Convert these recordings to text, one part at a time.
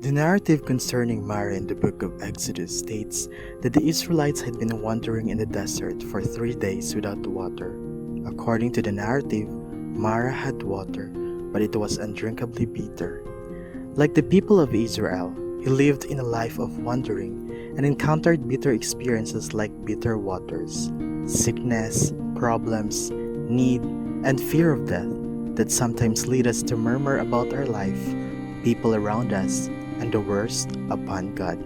The narrative concerning Mara in the book of Exodus states that the Israelites had been wandering in the desert for 3 days without water. According to the narrative, Mara had water, but it was undrinkably bitter. Like the people of Israel, he lived in a life of wandering and encountered bitter experiences like bitter waters, sickness, problems, need, and fear of death that sometimes lead us to murmur about our life, people around us, and the worst, upon God.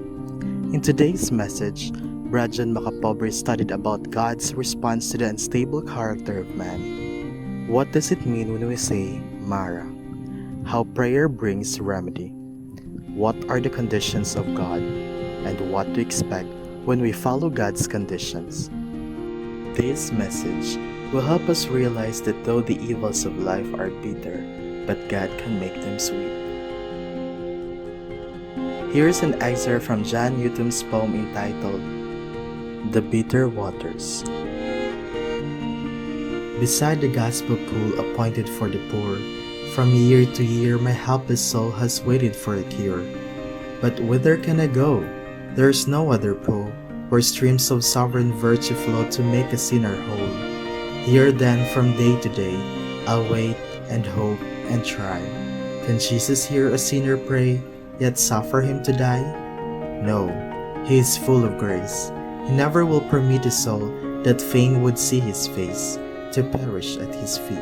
In today's message, Brajan Makapobre studied about God's response to the unstable character of man. What does it mean when we say Mara? How prayer brings remedy? What are the conditions of God? And what to expect when we follow God's conditions? This message will help us realize that though the evils of life are bitter, but God can make them sweet. Here's an excerpt from John Newton's poem entitled The Bitter Waters. Beside the gospel pool appointed for the poor, from year to year my helpless soul has waited for a cure. But whither can I go? There is no other pool, where streams of sovereign virtue flow to make a sinner whole. Here then from day to day, I'll wait and hope and try. Can Jesus hear a sinner pray, yet suffer him to die? No, he is full of grace. He never will permit a soul that fain would see his face to perish at his feet.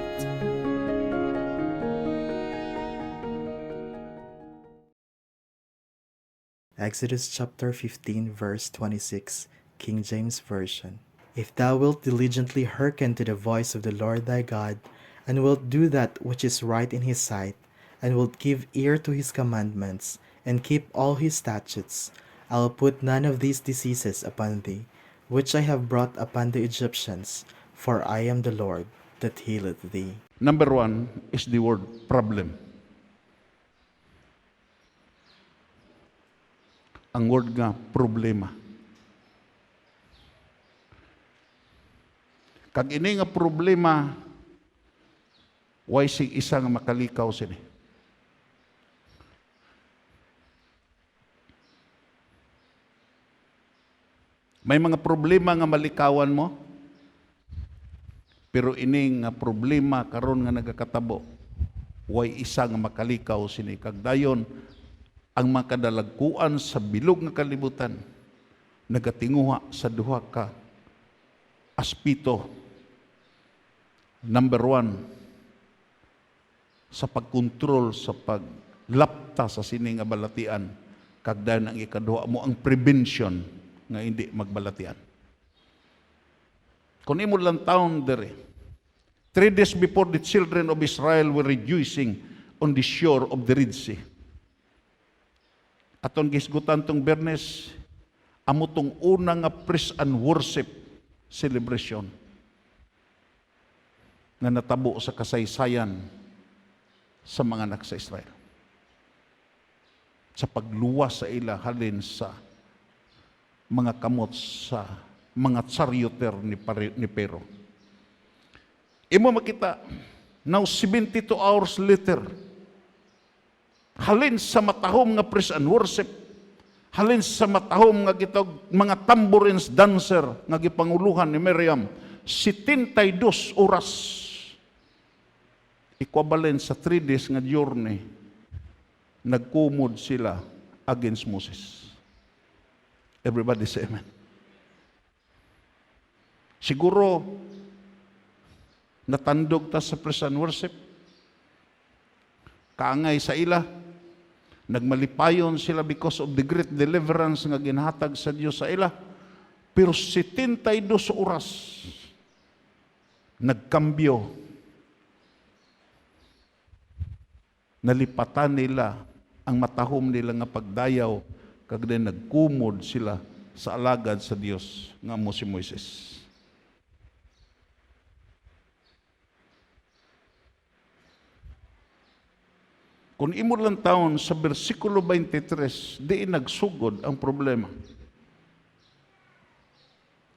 Exodus chapter 15 verse 26, King James Version. If thou wilt diligently hearken to the voice of the Lord thy God, and wilt do that which is right in his sight, and wilt give ear to his commandments, and keep all his statutes, I will put none of these diseases upon thee, which I have brought upon the Egyptians, for I am the Lord that healeth thee. Number one is the word problem. Ang word nga problema. Kag ini nga problema, way sig isa nga makalikaw sini. May mga problema nga malikawan mo, pero ini nga problema karon nga nagakatabo, way isa nga makalikaw sini. Kag dayon ang makadalagkuan sa bilog nga kalibutan nagatinguha sa duha ka aspito. Number one, sa pagkontrol sa paglapta sa sini nga balatian, kag dayon ang ikaduha mo ang prevention nga hindi magbalatian. Kung imo lang taon dere, 3 days before the children of Israel were rejoicing on the shore of the Red Sea. Aton gisgutan tong Bernes, amo tong una nga praise and worship celebration nga natabo sa kasaysayan sa mga anak sa Israel. Sa pagluwas sa ila halin sa mga kamot sa mga charioter ni Pero. Imo makita, now 72 hours later, halin sa matahom nga praise and worship, halin sa matahom nga gitog mga tambourines dancer nga gipanguluhan ni Miriam, 72 oras equivalent sa 3 days nga journey, nagkumod sila against Moses. Everybody say amen. Siguro natandog ta sa praise and worship, kaangay sa ila, nagmalipayon sila because of the great deliverance nga ginhatag sa Dios sa ila. Pero 72 oras nagkambyo. Nalipatan nila ang matahom nila nga pagdayaw, kag din nagkumod sila sa alagad sa Dios nga mo si Moises. Kung imo lang taon sa versikulo 23, di nagsugod ang problema.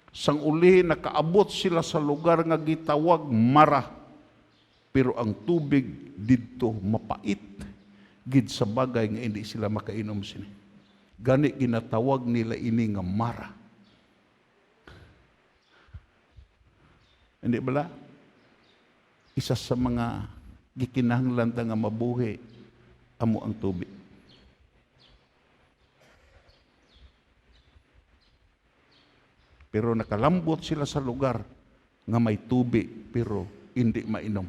Sang uli nakaabot sila sa lugar nga gitawag Mara, pero ang tubig didto mapait. gid sa bagay nga hindi sila makainom sini. Gani ginatawag nila ini nga Mara. Hindi bala? Isa sa mga gikinahanglan ta nga mabuhi amo ang tubig. Pero nakalambot sila sa lugar nga may tubig pero hindi mainom.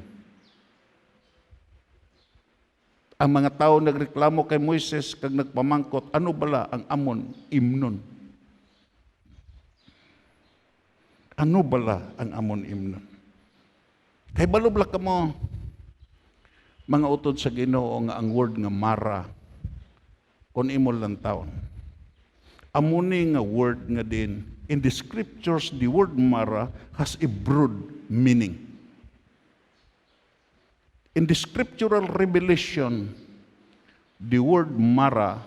Ang mga tao nagreklamo kay Moises kag nagpamangkot, ano bala ang amon imnon? Ano bala ang amon imnon? Kay balubla ka mo, mga utod sa Ginoo nga ang word nga Mara, kung imo lang taon. Amuni nga word nga din, in the scriptures, the word Mara has a broad meaning. In the scriptural revelation, the word Mara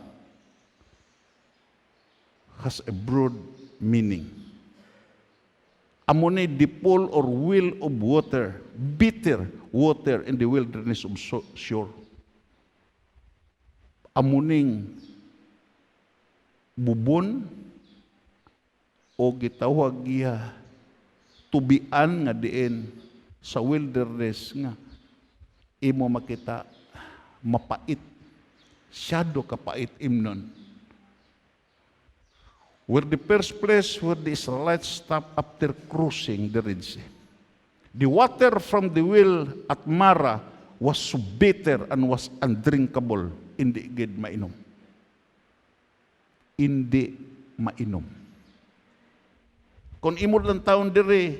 has a broad meaning. Amuni the pool or well of water, bitter water in the wilderness of Shur. Amuning bubon o gitawag iya tubian nga diin sa wilderness nga imo makita mapait, syado kapait imnon. Where the first place where the Israelites stopped after crossing the Red Sea. The water from the well at Mara was so bitter and was undrinkable. Hindi gid mainom. Hindi mainom. Kung imo lang taon diri,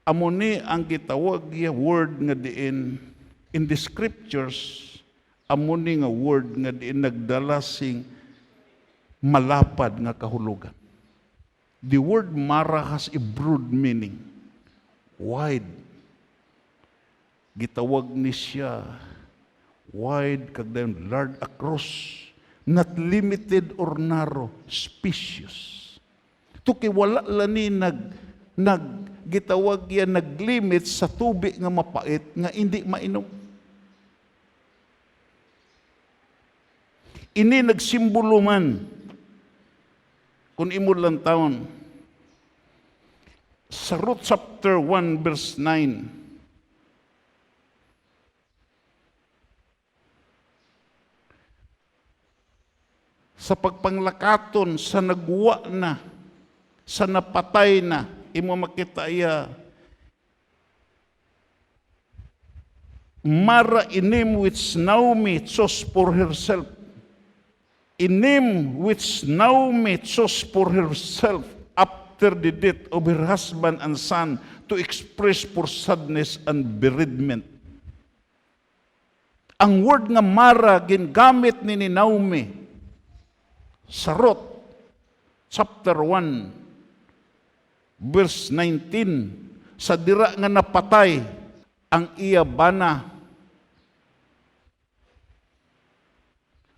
amuni ang gitawag ya word nga diin in the scriptures, amuni nga word nga diin nagdala sing malapad nga kahulugan. The word Mara has a broad meaning. Wide. Gitawag ni siya wide kag dayon large across, not limited or narrow, spacious. Tuki wala lani gitawag yan naglimit sa tubig nga mapait nga hindi mainom. Ini nagsimbolo man kung imo lang taon sa Ruth chapter 1 verse 9. Sa pagpanglakaton sa nagwa na, sa napatay na, imo makita iya Mara inim which Naomi chose for herself. Inim which Naomi chose for herself after the death of her husband and son to express for sadness and bereavement. Ang word nga Mara gingamit ni Naomi sa Ruth chapter 1 verse 19, sa dira nga napatay ang iya bana,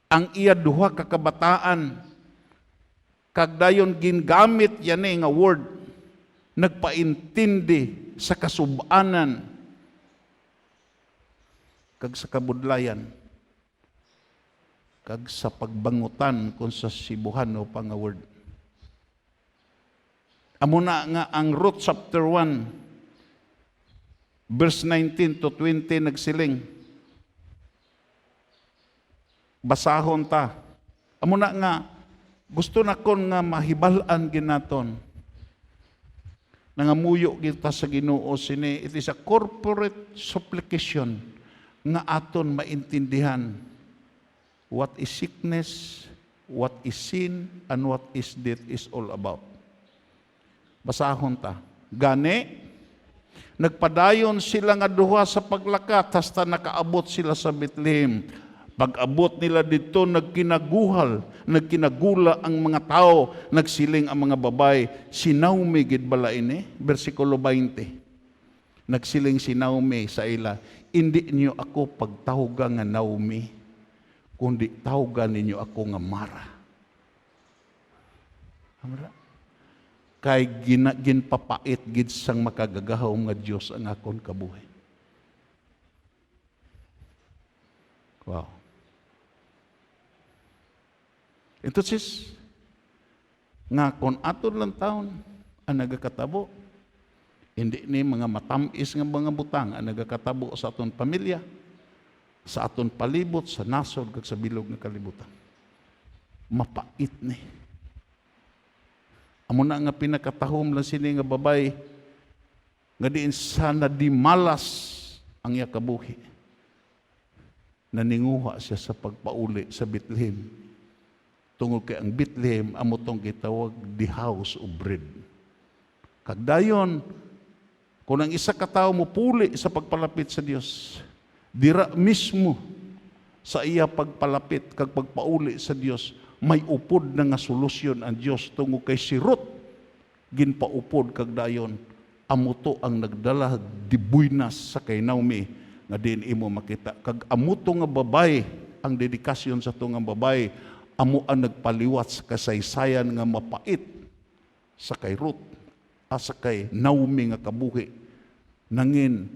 ang iya duha ka kabataan, kag dayon gingamit yan nga word, nagpaintindi sa kasubanan, kag sa kabudlayan, kag sa pagbangutan kung sa Sibuhano pa nga word. Amo na nga ang Ruth chapter 1 verse 19 to 20 nagsiling. Basahon ta. Amo na nga gusto na kon nga mahibalan ginaton. Nangamuyo kita sa Ginoo sini, it is a corporate supplication nga aton maintindihan what is sickness, what is sin, and what is death is all about. Basahon ta. Gani, nagpadayon sila nga duha sa paglakat, hasta nakaabot sila sa Bethlehem. Pag-abot nila dito, nagkinagula ang mga tao, nagsiling ang mga babay. Si Naomi gid bala ini, versikulo 20. Nagsiling si Naomi sa ila, hindi niyo ako pagtahugan nga Naomi, kundi tahugan ninyo ako nga Mara. Amra? kay ginpapait gid sang makagagahom nga Dios ang akon kabuhi. Wow. Entonces, nga kon aton lang taon ang nagakatabo, hindi ni mga matamis nga mga butang ang nagakatabo sa aton pamilya, sa aton palibot, sa nasod, kag sa bilog nga kalibutan. Mapait ni. Amo na nga pinakatahom lang sini nga babay nga diin sana di malas ang iya kabuhi. Naninguha siya sa pagpauli sa Bethlehem. Tungod kay ang Bethlehem amo tong gitawag the house of bread. Kag dayon kung ang isa ka tawo mo puli sa pagpalapit sa Dios, dira mismo sa iya pagpalapit kag pagpauli sa Dios, may upod na nga solusyon ang Dios tungod kay si Ruth ginpaupod kag dayon amo to ang nagdala di buinas sa kay Naomi nga din imo makita kag amo to nga babay ang dedikasyon sa to nga babay amo ang nagpaliwat sa kasaysayan nga mapait sa kay Ruth sa kay Naomi nga kabuhi nangin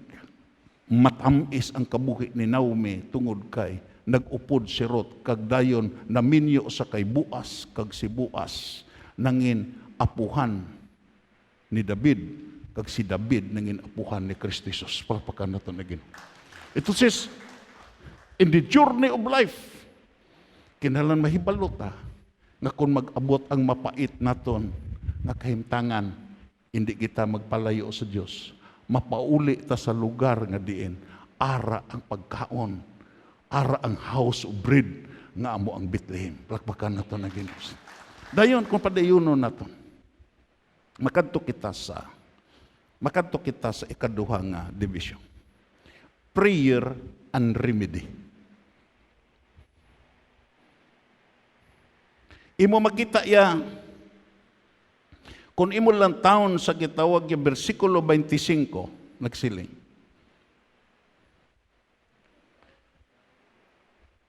matamis ang kabuhi ni Naomi tungod kay nagupod si Ruth kag dayon naminyo sa kay Boaz kag si Boaz nangin apuhan ni David kag si David nangin apuhan ni Kristo Jesus. Palpakan nato na Ginoo. Ito says in the journey of life kinahanglan mahibalo ta nga kung mag-abot ang mapait naton nga kahimtangan hindi kita magpalayo sa Dios, mapauli ta sa lugar nga diin ara ang pagkaon, ara ang house of bread nga amo ang Bethlehem. Palakpakan nato na Ginoo. Dayon kung padayunon naton, makadto kita sa ikaduha nga division. Prayer and remedy. Imo makita ya kung imo lang taon sa gitawag yung versikulo 25 nagsiling.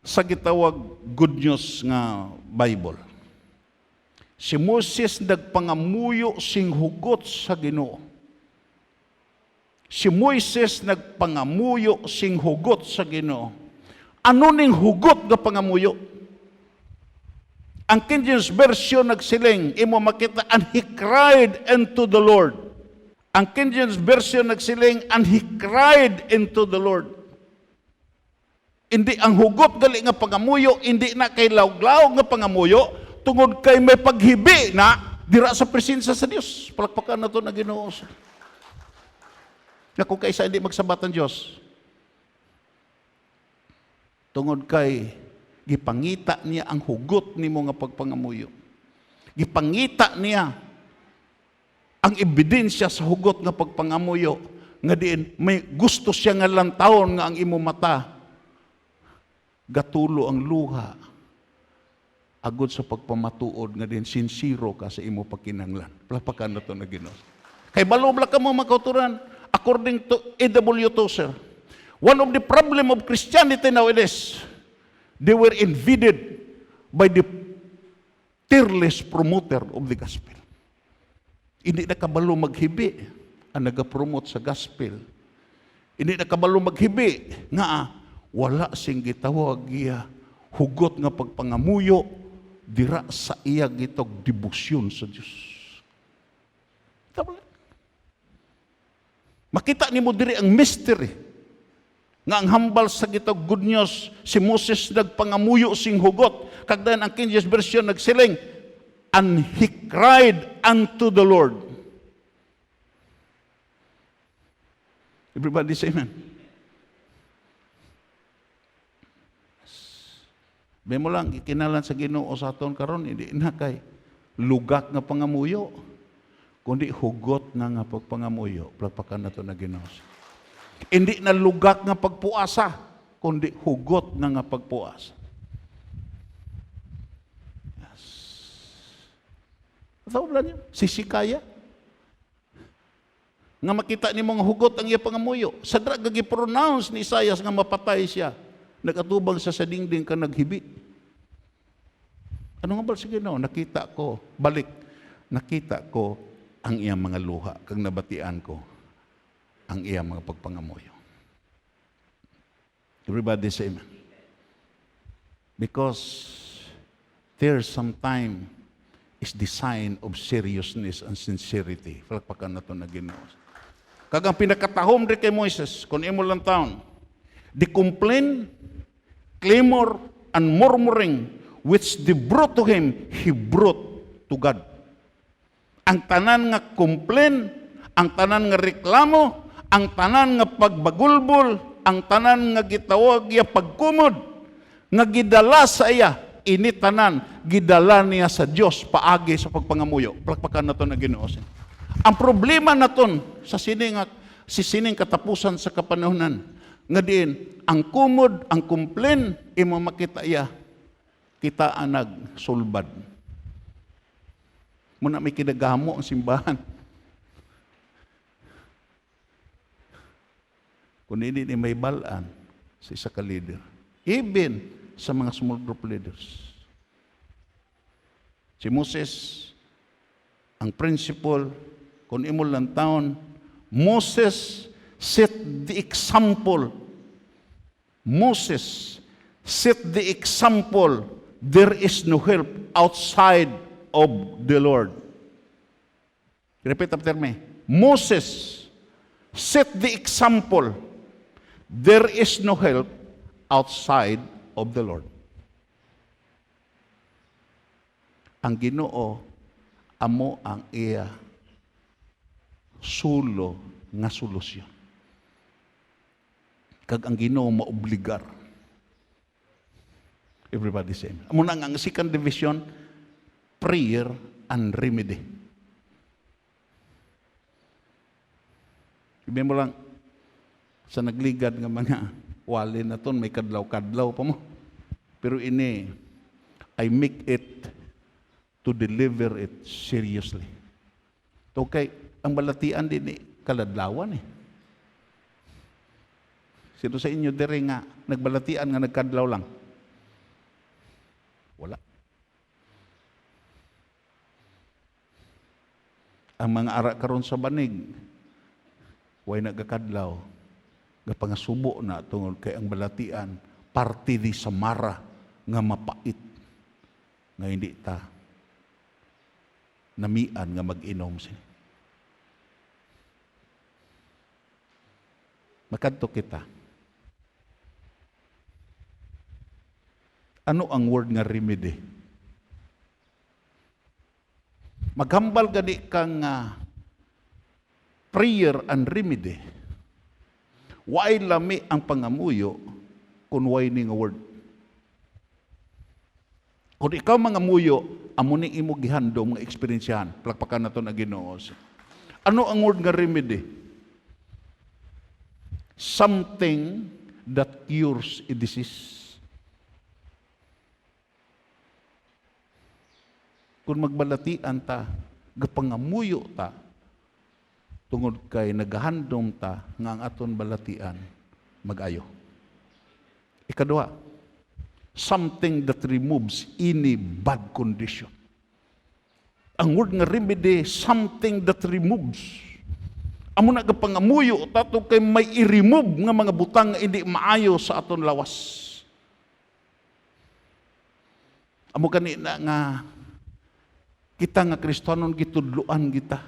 Sa gitawag good news nga Bible. Si Moses nagpangamuyo sing hugot sa Ginoo. Si Moises nagpangamuyo sing hugot sa Ginoo. Ano ning hugot nga pangamuyo? Ang King James Version nagsiling, imo makita, and he cried unto the Lord. Ang King James Version nagsiling, and he cried unto the Lord. Hindi ang hugot gali nga pangamuyo, hindi na kay lawlaw nga pangamuyo, tungod kay may paghibi na dira sa presensya sa Dios. Palakpakan na to na Ginoo. Na kung kaysa hindi magsabat ang Diyos, tungod kay gipangita niya ang hugot nimo nga pagpangamuyo. Gipangita niya ang ebidensya sa hugot nga pagpangamuyo nga diin may gusto siya nga lantawon nga ang imo mata gatulo ang luha agud sa pagpamatuod nga din sinsiro ka sa imo pagkinahanglan. Palakpakan nato na Ginoo. Kay balobla ka mo makauturan according to A.W. Tozer. One of the problem of Christianity nowadays, they were invaded by the tearless promoter of the gospel. Hindi na kabalo maghibi ang nagapromote sa gospel. Hindi na kabalo maghibi nga wala sing gitawag iya hugot nga pagpangamuyo dira sa iya gitog debosyon sa Dios. Makita nimo diri ang mystery nga ang hambal sa gitog good news si Moses nagpangamuyo sing hugot kag dayon ang King James Version nagsiling and he cried unto the Lord. Everybody say amen. Bemo lang ikinalan sa Ginoo sa aton karon hindi na kay lugak nga pangamuyo kundi hugot na nga pagpangamuyo. Palakpakan nato na Ginoo. Hindi na lugak nga pagpuasa, kundi hugot na nga pagpuasa. Yes. Tawag niyo, sisikaya. Nga makita ni mga hugot ang iya pangamuyo. Sa draga gi-pronounce ni Isaias nga mapatay siya. Nagatubang sa dingding ka naghibi. Ano nga ba sige no? Nakita ko ang iyang mga luha, kag nabatian ko ang iyang mga pagpangamuyo. Everybody say amen. Because there's sometime is the sign of seriousness and sincerity. Palakpakan na ito na Ginoo. Kag ang pinakatahom rin kay Moises, kung imo lang taon, the complaint, clamor, and murmuring which they brought to him, he brought to God. Ang tanan nga complaint, ang tanan nga reklamo, ang tanan nga pagbagulbol, ang tanan nga gitawag iya pagkumod, nga gidala sa iya, ini tanan, gidala niya sa Diyos paagi sa pagpangamuyo. Palakpakan na ito na Ginoo. Ang problema na ito sa sining katapusan sa kapanahunan, nga diin, ang kumod, ang complaint, imo makita iya, kita anag sulbad. Muna may kinagamo ang simbahan. Kung hindi ni may balaan sa isa ka leader. Even sa mga small group leaders. Si Moses, ang principle, kung imo lang taon, Moses set the example. Moses set the example. There is no help outside of the Lord. Repeat after me. Moses set the example. There is no help outside of the Lord. Ang Ginoo amo ang iya sulo nga solusyon. Kag ang Ginoo maobligar. Everybody say amen. Amo na ang second division, prayer and remedy. Sabi mo lang, sa nagligad nga mga wali na ton, may kadlaw-kadlaw pa mo. Pero ini, I make it to deliver it seriously. Okay, ang balatian din kaladlawan eh. Sino sa inyo dire nga nagbalatian nga nagkadlaw lang? Wala. Ang mga ara karon sa banig, way nagakadlaw, gapangasubo na tungod kay ang balatian, parte di samara nga mapait, nga hindi ta namian nga mag-inom siya. Makadto kita. Ano ang word nga remedy? Maghambal gani kang prayer and remedy. Why lami ang pangamuyo kung why ni nga word? Kung ikaw mangamuyo, amo ni imo gihandom nga eksperyensyahan. Palakpakan nato na Ginoo. Ano ang word nga remedy? Something that cures a disease. Kung magbalatian ta, gapangamuyo ta, tungod kay nagahandom ta, nga ang aton balatian, mag-ayo. Ikaduha, something that removes any bad condition. Ang word nga remedy, something that removes. Amo na gapangamuyo, tato kay may i-remove nga mga butang nga hindi maayo sa aton lawas. Amo kanina nga, kita nga Kristiyanon gitudluan kita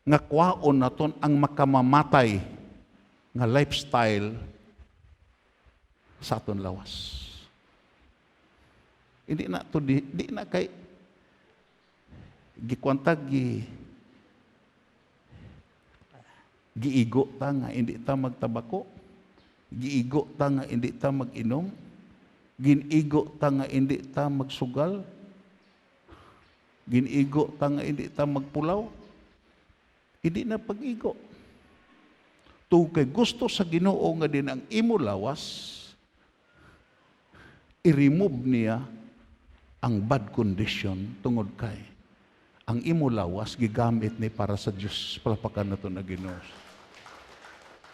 nga kwaon naton ang makamamatay nga lifestyle sa aton lawas. Hindi na to di na kay gikwantag giigo ta nga hindi ta magtabako, giigo ta nga hindi ta mag-inom, ginigo ta nga hindi ta magsugal, ginigo ta nga hindi ta magpulaw, hindi na pag-igo. Kay gusto sa Ginoo nga din ang imo lawas, i-remove niya ang bad condition tungod kay ang imo lawas gigamit ni para sa Dios. Palapakan nato na Ginoo.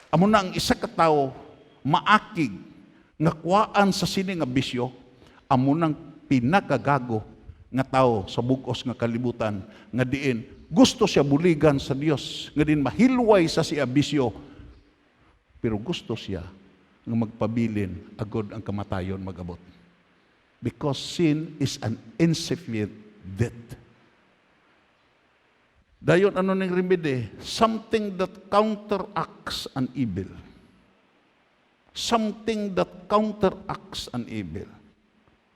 Amo na ang isa ka tawo maakig nga kuwaan sa sini nga bisyo, amo nang pinakagago nga tao sa bug-os nga kalibutan nga diin Gusto siya buligan sa Dios, nga din mahilway sa siya bisyo. Pero gusto siya nga magpabilin agod ang kamatayon magabot. Because sin is an incipient death. Dayon ano ning remedy? Something that counteracts an evil. Something that counteracts an evil.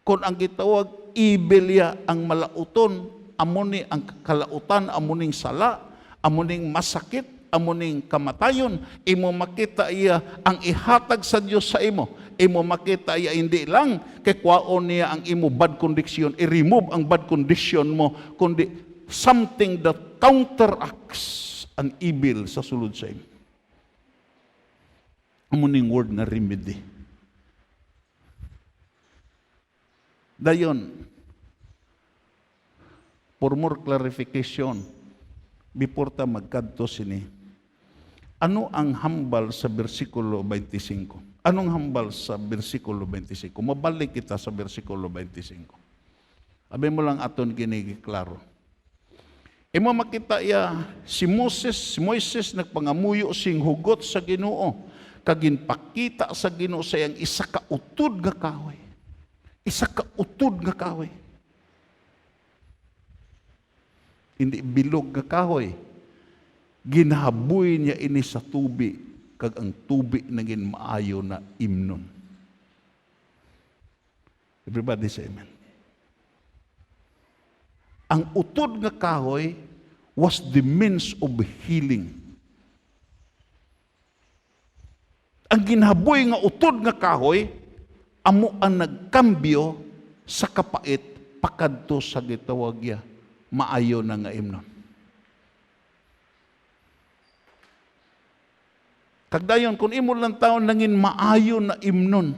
Kung ang gitawag evil ya ang malauton, amuni ang kalautan, amuning sala, amuning masakit, amuning kamatayon, imo makita iya ang ihatag sa Dios sa imo. Imo makita iya hindi lang kay kwaon niya ang imo bad condition, i-remove ang bad condition mo, kundi something that counteracts an evil sa sulod sa imo. Amuning word nga remedy. Dayon, for more clarification, before ta magkadto sini, ano ang hambal sa versikulo 25? Anong hambal sa versikulo 25? Mabalik kita sa versikulo 25. Abi mo lang aton kiniklaro. Imo makita ya si Moises nagpangamuyo sing hugot sa Ginoo, kaginpakita sa Ginoo sa iyang isa ka utod nga kahoy. Isa ka utod nga kahoy. Hindi bilog nga kahoy. Ginahaboy niya ini sa tubi, kag ang tubi naging maayo na imnon. Everybody say amen. Ang utod nga kahoy was the means of healing. Ang ginahaboy nga utod nga kahoy, amo ang nagkambyo sa kapait pakadto sa gitawag ya maayo na nga imnon. Kagdayon, kung imo lang taon nangin maayo na imnon,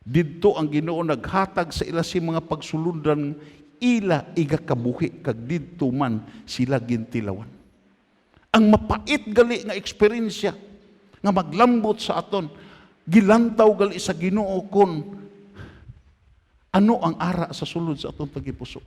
didto ang Ginoo naghatag sa ila si mga pagsulundan ila igakabuhi kag didto man sila gintilawan. Ang mapait gali nga eksperyensya nga maglambot sa aton, gilantaw gali sa Ginoo kon ano ang ara sa sulod sa aton pagipuso.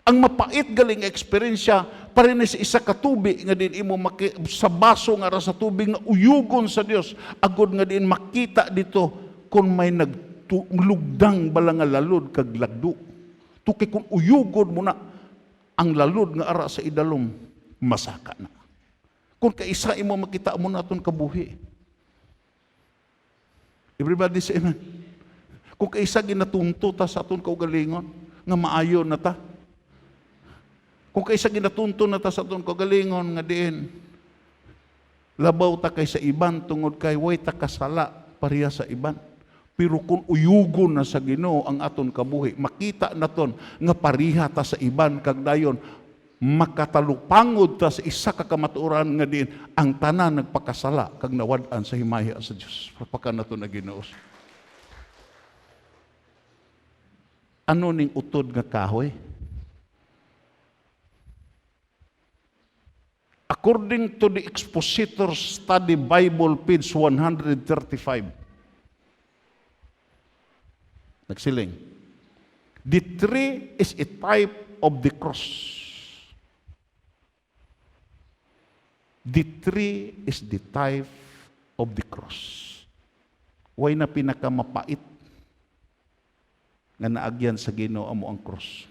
Ang mapait galing eksperyensya para sa isa ka tubig nga din imo sa baso nga ra sa tubig nga uyugon sa Dios agod nga din makita dito kung may naglugdang bala nga lalod kag lagdo. Tuki kung uyugon mo na ang lalod nga ara sa idalom masaka na. Kung kaisa imo makita mo naton kabuhi. Everybody say amen. Kung kaisa ginatunto ta sa aton kaugalingon nga maayo na ta. Kung kaisa ginatunto na ta sa aton kaugalingon nga diin labaw ta kay sa iban tungod kay way ta kasala pareha sa iban. Pero kung uyugon na sa Ginoo ang aton kabuhi, makita naton nga pareha ta sa iban kag dayon makatalupangod ta sa isa ka kamatuoran nga diin ang tanan nagpakasala kag nawad-an sa himaya sa Dios. Papakan naton na Ginoo. Ano ning utod nga kahoy? According to the Expositor Study Bible, page 135, nagsiling, the tree is a type of the cross. The tree is the type of the cross. Way na pinakamapait nga naagyan sa Ginoo amo ang cross.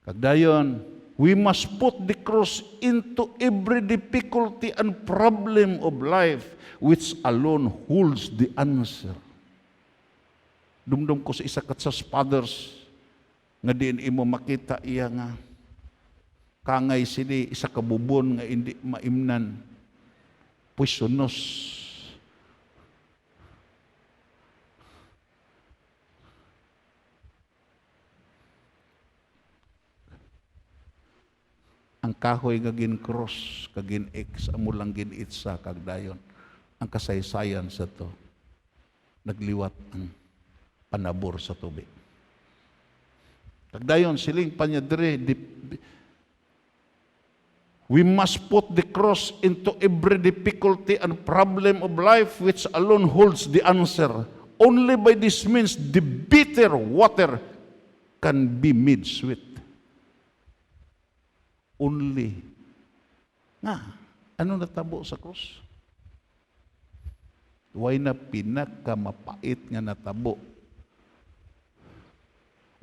Kagdayon, we must put the cross into every difficulty and problem of life which alone holds the answer. Dumdum ko sa isa kat sa fathers nga diin imo makita iya nga kangay sini isa ka bubon nga hindi maimnan poisonous. Ang kahoy nga gin cross, kagin X, amo lang gin itsa, kagdayon. Ang kasaysayan sa to, nagliwat ang panabor sa tubig. Kagdayon, siling pa niya dire, We must put the cross into every difficulty and problem of life, which alone holds the answer. Only by this means the bitter water can be made sweet. Only. Nga, ano natabo sa cross? Way na pinaka-mapait nga natabo.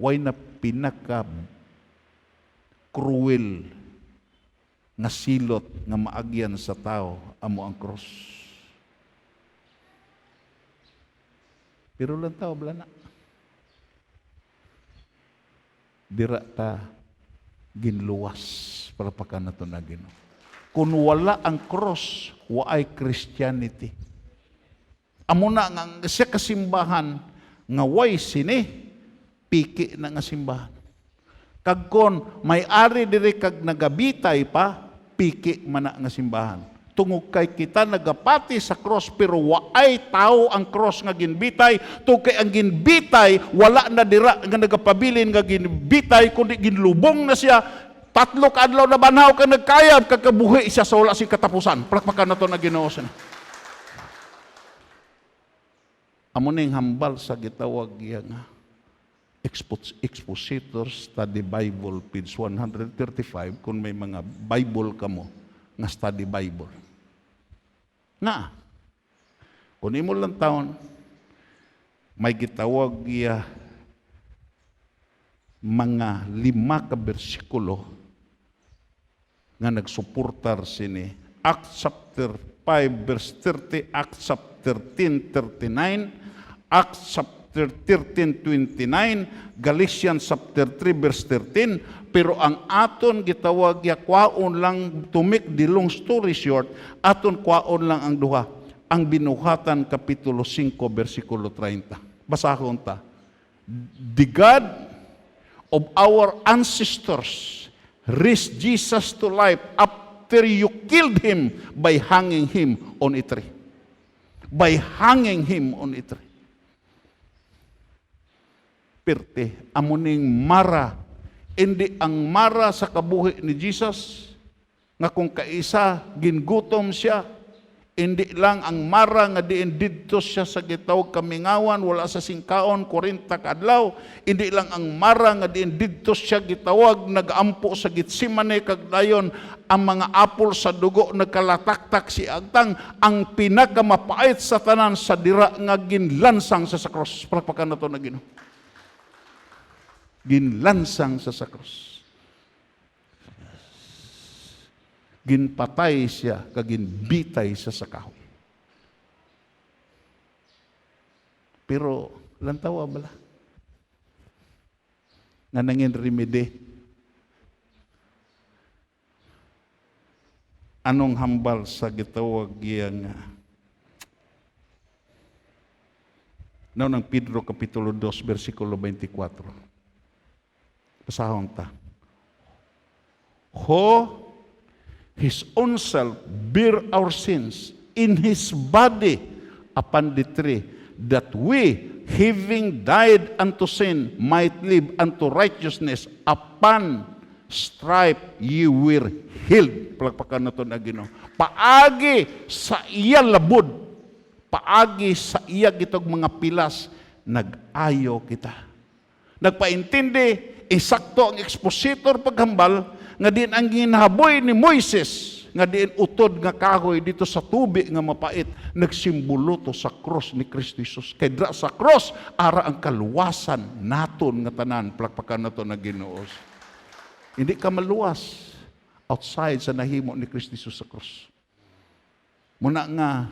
Way na pinaka-cruel nga silot nga maagyan sa tao amo ang cross. Pero lang tao bala na. Dira ta ginluwas para pakan nato na Ginoo. Kung wala ang cross, waay Christianity. Amo na nga siya kasimbahan nga way sini piki na nga simbahan. Kag kon may-ari diri kag nagabitay pa, piki man na nga simbahan. Tungod kay kita nagapati sa cross pero waay tao ang cross nga ginbitay, tungod kay ang ginbitay wala na dira nga nagapabilin nga ginbitay kundi ginlubong na siya. 3 ka adlaw na banhaw ka nagkayab kakabuhi siya sa wala sing katapusan. Palakpakan nato na Ginoo sa. Amo ning hambal sa gitawag nga Expositor Study Bible, page 135, kung may mga Bible kamo, nga study Bible. Nga, kung imo lang taon, may gitawag mga 5 ka bersikulo nga nagsuportar sini. Acts chapter 5, verse 30, Acts chapter 10, 39, Acts chapter 13:29, Galatians chapter 3 verse 13, pero ang aton gitawag kwaon lang, to make the long story short, aton kwaon lang ang duha, ang binuhatan kapitulo 5 versikulo 30. Basahon ta. The God of our ancestors raised Jesus to life after you killed him by hanging him on a tree. By hanging him on a tree. Pirte, amuning mara, hindi ang mara sa kabuhi ni Jesus, nga kung kaisa, gingutom siya, hindi lang ang mara nga diin didto siya sa gitawag kamingawan, wala sa singkaon, 40 kadlaw, hindi lang ang mara nga diin didto siya gitawag, nagampo sa Gitsemane kagdayon, ang mga apol sa dugo nagkalataktak si agtang, ang pinakamapait sa tanan sa dira nga ginlansang sa cross. Palakpakan na to na Ginoo. Ginlansang sa krus. Ginpatay siya, kaginbitay siya sa kahoy. Pero, lantawa bala? Nga nangin remedy. Anong hambal sa gitawag yang ng Pedro Kapitulo 2, versikulo 24. Pasahon ta. Who his own self bear our sins in his body upon the tree, that we, having died unto sin, might live unto righteousness. Upon stripe ye were healed. Palakpakan na ito na Ginoo. Paagi sa iya labod, paagi sa iya gitog mga pilas, nag-ayo kita. Nagpaintindi, isakto ang expositor paghambal, nga din ang ginahaboy ni Moises, nga din utod nga kahoy dito sa tubig nga mapait, nagsimbolo to sa cross ni Kristo Jesus. Kay dra sa cross, ara ang kaluwasan naton nga tanan. Palakpakan na to na Ginoo. Hindi ka maluwas outside sa nahimo ni Kristo Jesus sa cross. Muna nga,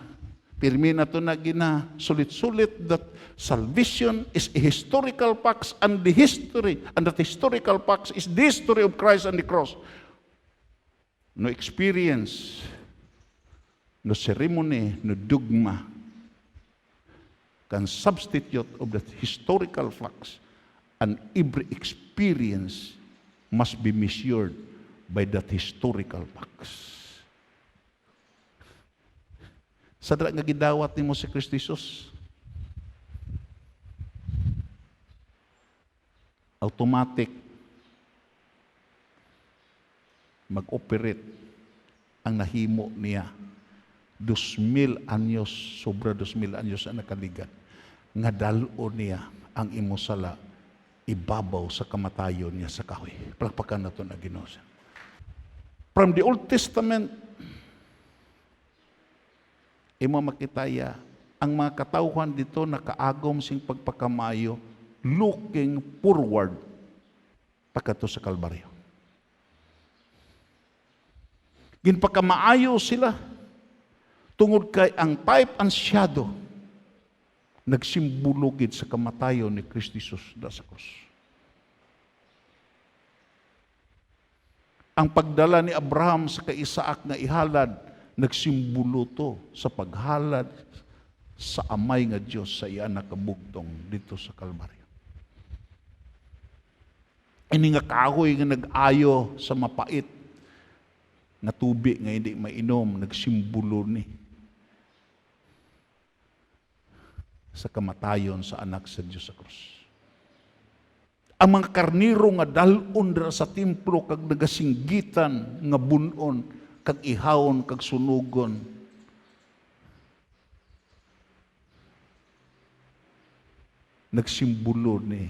pirmi na to na gina, sulit-sulit that salvation is a historical fact, and the history, and that historical fact is the history of Christ and the cross. No experience, no ceremony, no dogma can substitute of that historical facts, and every experience must be measured by that historical facts. Sadra nga gidawat nimo si Kristo Jesus, automatic mag-operate ang nahimo niya. 2,000 anyos, sobra 2,000 anyos ang nakaligan. Nga dalo niya ang imo sala ibabaw sa kamatayon niya sa kahoy. Palakpakan nato na Ginoo. From the Old Testament, imo makitaya ang mga katawhan dito nakaagom sing pagpakamayo, looking forward pagkato sa Kalbaryo. Ginpakamaayo sila tungod kay ang type and shadow nagsimbulugid sa kamatayon ni Kristo Jesus da sa krus. Ang pagdala ni Abraham sa kay Isaac nga ihalad nagsimbolo to sa paghalad sa amay nga Dios sa iya nakabugtong dito sa Kalbaryo. Ini nga kahoy nga nag-ayo sa mapait nga tubig nga hindi mainom, nagsimbolo ni sa kamatayon sa anak sa Diyos sa krus. Ang mga karniro nga dalon dira sa templo kag nagasinggitan nga bunon kag ihawon kag sunugon. Nagsimbolo ni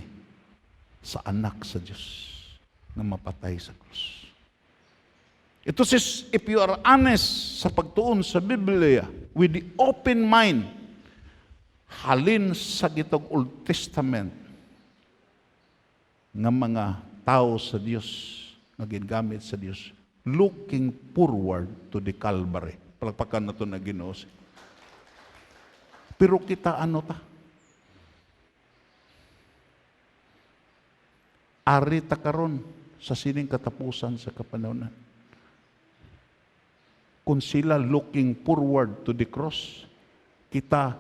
sa anak sa Diyos na mapatay sa krus. Ito says, if you are honest sa pagtuon sa Biblia, with the open mind, halin sa gitog Old Testament, nga mga tao sa Diyos, nga gingamit sa Diyos, looking forward to the Calvary. Palagpakan na ito na Ginoo. Pero kita ano ta? Ari ta karon sa sining katapusan sa kapanahonan. Kung sila looking forward to the cross, kita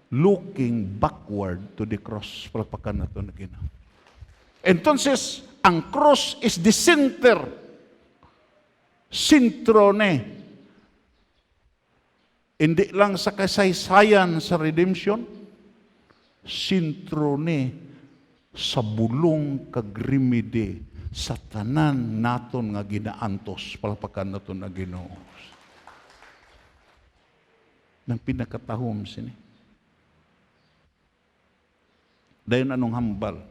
looking backward to the cross. Palagpakan na ito na Ginoo. Entonces, ang cross is the center. Sintrone. Hindi lang sa kasaysayan sa redemption, sintrone sa bulong kag remedy sa tanan naton nga ginaantos. Palakpakan naton na Ginoo. Nang pinakatahom sini. Dayon anong hambal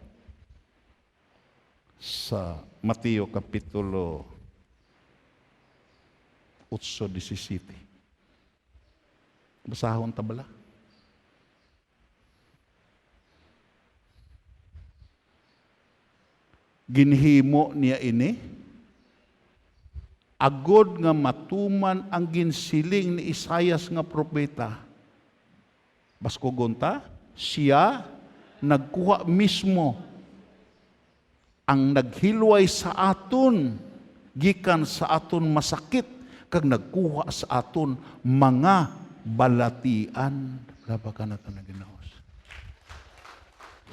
sa Mateo Kapitulo 8:17. Basahon ta bala? Ginhimo niya ini agod nga matuman ang ginsiling ni Isaias nga propeta. Baskogon ta, siya nagkuha mismo ang naghilway sa aton gikan sa aton masakit kag nagkuha sa aton mga balatian. Labakan nato na Ginoo.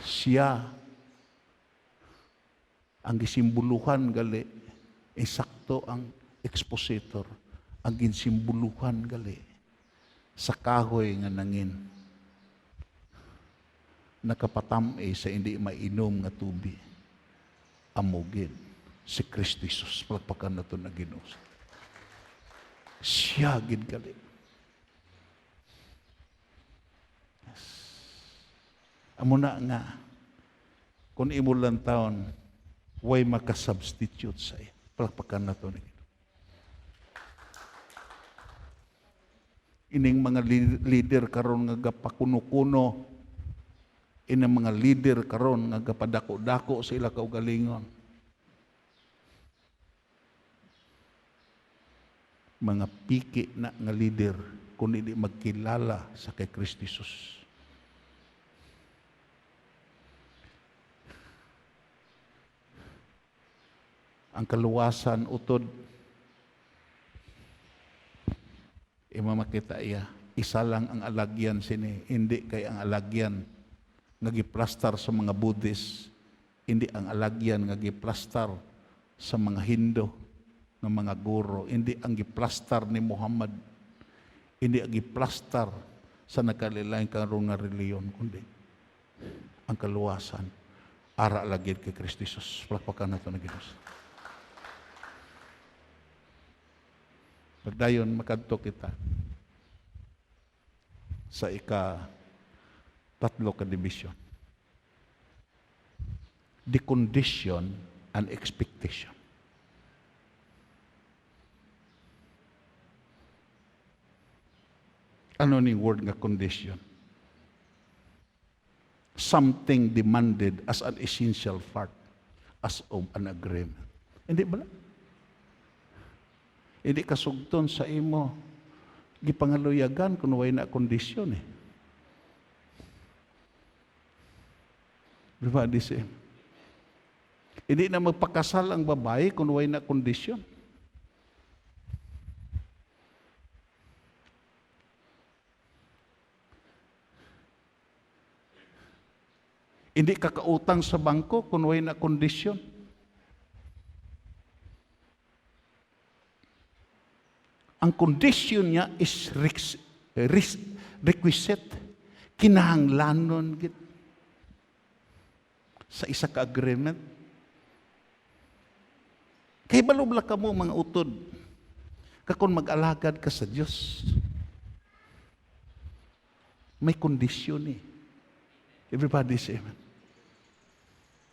Siya ang gisimbuluhan gali, eksakto ang expositor, ang ginsimbuluhan gali sa kahoy nga nangin nakapatam-e sa hindi mainom nga tubig. Amugid si Kristo Jesus. Palakpakan na ito na Ginoo. Siya gid gali. Yes. Amo na nga kung imo lang taon way makasubstitute sa iya. Palakpakan na ito na Ginoo. Ining mga leader karon nga gapakuno-kuno, inang mga leader karon nga gapadako-dako sa ila kaugalingon. Mga piki na nga leader kung hindi magkilala sa kay Kristo Jesus. Ang kaluwasan utod imamakita iya, isa lang ang alagyan sini, hindi kay ang alagyan nga giplastar sa mga Buddhist, hindi ang alagyan nga giplastar sa mga Hindu ng mga guro, hindi ang giplastar ni Muhammad, hindi ang giplastar sa nakalilain karong nga reliyon, kundi ang kaluwasan ara lagid kay Kristo Jesus. Palakpakan nato na Ginoo. Pagdayon makadto kita sa ika-3 ka division. The condition and expectation. Ano ni word nga condition? Something demanded as an essential part as of an agreement. Hindi ba? Hindi kasugton sa imo gipangaluyagan kung way na kondisyon eh. Diba, say? Hindi na magpakasal ang babae kung way na kondisyon. Hindi kakautang sa bangko kung way na kondisyon. Ang kondisyon niya is requisite, kinahanglanon git sa isa ka agreement. Kay balubla ka mo mga utod, kakon mag-alagad ka sa Diyos. May kondisyon eh. Everybody say amen.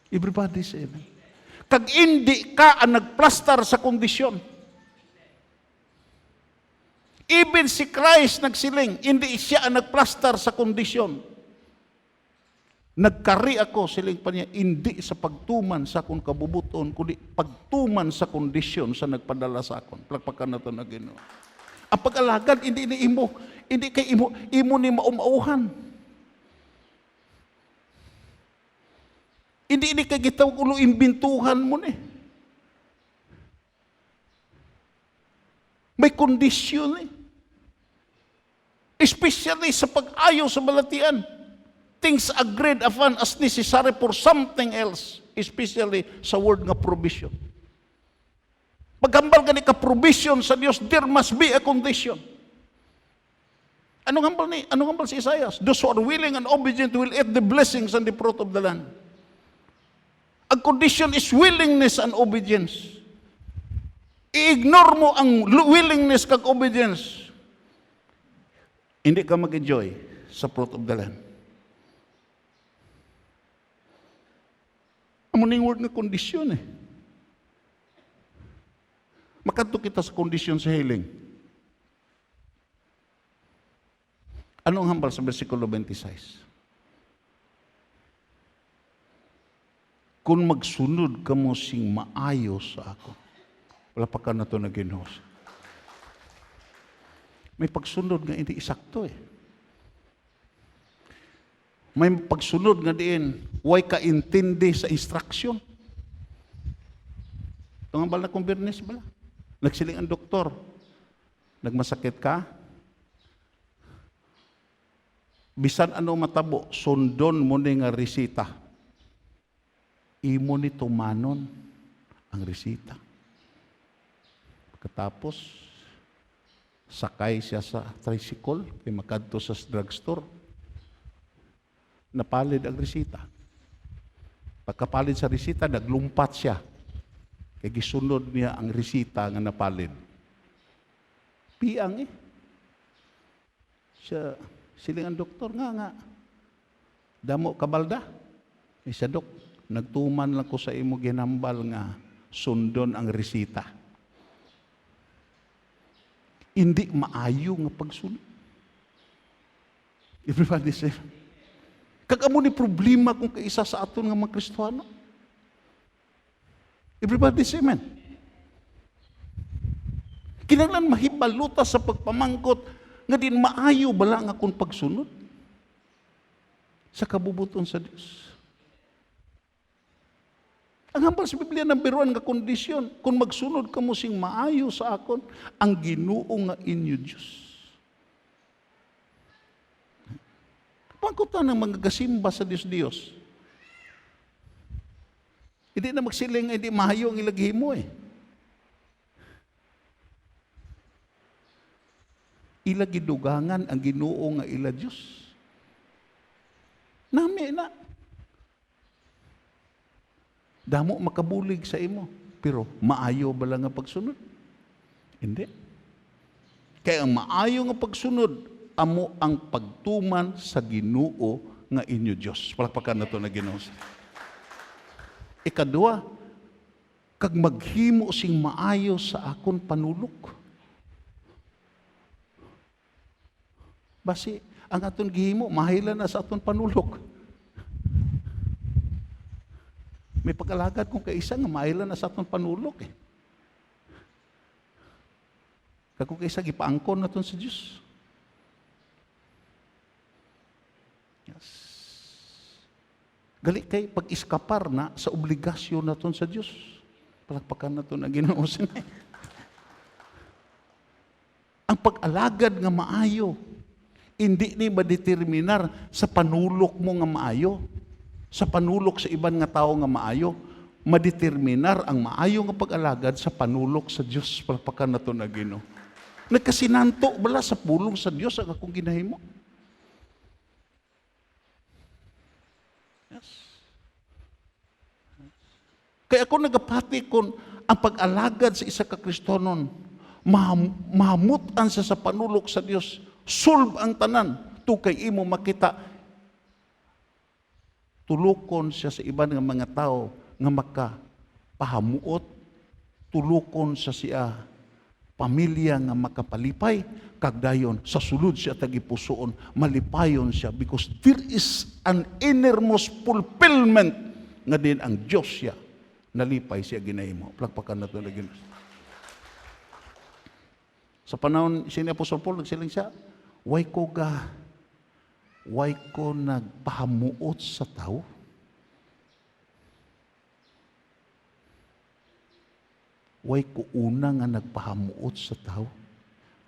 Everybody say amen. Kag hindi ka ang nagplastar sa kondisyon. Even si Christ nagsiling, hindi siya ang nagplastar sa kondisyon. Nagkari ako, siling pa niya, hindi sa pagtuman sa akong kabubuton, kundi pagtuman sa kondisyon sa nagpadala sa akon. Plagpakan na ito na Ginoo. Ang pag-alagad, hindi imo ni maumauhan. Hindi kay gitawag ulo imbintuhan mo ni. May kondisyon eh. Especially sa pag-ayo sa balatian. Things agreed upon as necessary for something else. Especially sa word nga provision. Paghambal gani ka provision sa Dios, there must be a condition. Anong hambal si Isaias? Those who are willing and obedient will eat the blessings and the fruit of the land. Ang condition is willingness and obedience. I-ignore mo ang willingness kag obedience. Hindi ka mag-enjoy sa fruit of the land. Amuning word na kondisyon eh. Makadto kita sa kondisyon sa healing. Anong hambal sa versikulo 26? Kung magsunod ka mo sing maayo sa ako. Wala pa ka na ito na Ginoo. May pagsunod nga hindi isakto eh. May pagsunod nga diin, way ka intindi sa instruction. Ito nga bala kong birnes bala. Nagsiling ang doktor. Nagmasakit ka? Bisan ano matabo, sundon mo ni nga resita. Imo ni tumanon ang resita. Pagkatapos, sakay siya sa tricycle, kay makadto sa drugstore. Napalid ang resita. Pagkapalid sa resita, naglumpat siya. Kaya gisunod niya ang resita nga napalid. Piang eh. Siling ang doktor nga. Damo kabalda. Siya dok, nagtuman lang ko sa imo ginambal nga sundon ang resita. Hindi maayo nga pagsunod. Everybody say, kagamo ni problema kung kaisa sa aton nga mga Kristiyano. Everybody say amen. Kinahanglan mahibaluta sa pagpamangkot nga din maayo bala nga kung pagsunod sa kabubuton sa Dios. Ang hambal sa Biblia ng biruan nga kondisyon, kung magsunod ka mo sing maayo sa akon, ang Ginoo nga inyo Diyos. Pangkutan ng mga gasimba sa Diyos. Hindi na magsiling, hindi mahayo ang ilaghi mo eh. Ilagi dugangan ang Ginoo nga ila Diyos. Nami na. Damo makabulig sa imo, pero maayo ba lang ang pagsunod? Hindi. Kaya ang maayo nga pagsunod, amo ang pagtuman sa Ginoo nga inyo Dios. Palakpakan nato na Ginoo. Ikadua, kag maghimo sing maayo sa akon panulok. Basi ang aton gihimo mahila na sa aton panulok. May pag-alagad kung kaisa nga mahila na sa aton panulok eh. Kag kung kaisa gipaangkon naton sa Dios. Yes. Gali kay pag-iskapar na sa obligasyon naton sa Dios. Palakpakan naton ang Ginoo sinay. Ang pag-alagad nga maayo, hindi ni madeterminar sa panulok mo nga maayo. Sa panulok sa iban nga tao nga maayo, madeterminar ang maayo nga pag-alagad sa panulok sa Dios. Palakpakan naton ang Ginoo. Nagkasinanto bala sa pulong sa Dios ang akong ginahimo. Yes. Kaya ako nagapati kung ang pag-alagad sa isa ka Kristonon, mahamutan sa panulok sa Dios, solve ang tanan, to kay imo makita, tulukon siya sa iban nga mga tao nga makapahamuot, tulukon siya pamilya nga makapalipay, kagdayon sa sulod siya tagipusoon, malipayon siya because there is an innermost fulfillment nga din ang Diyos siya nalipay siya ginahimo. Plagpakan na ito na Ginoo. Sa panahon si Apostol Paul nagsiling siya, why ko nagpahamuot sa tao? Why ko una nga nagpahamuot sa tao?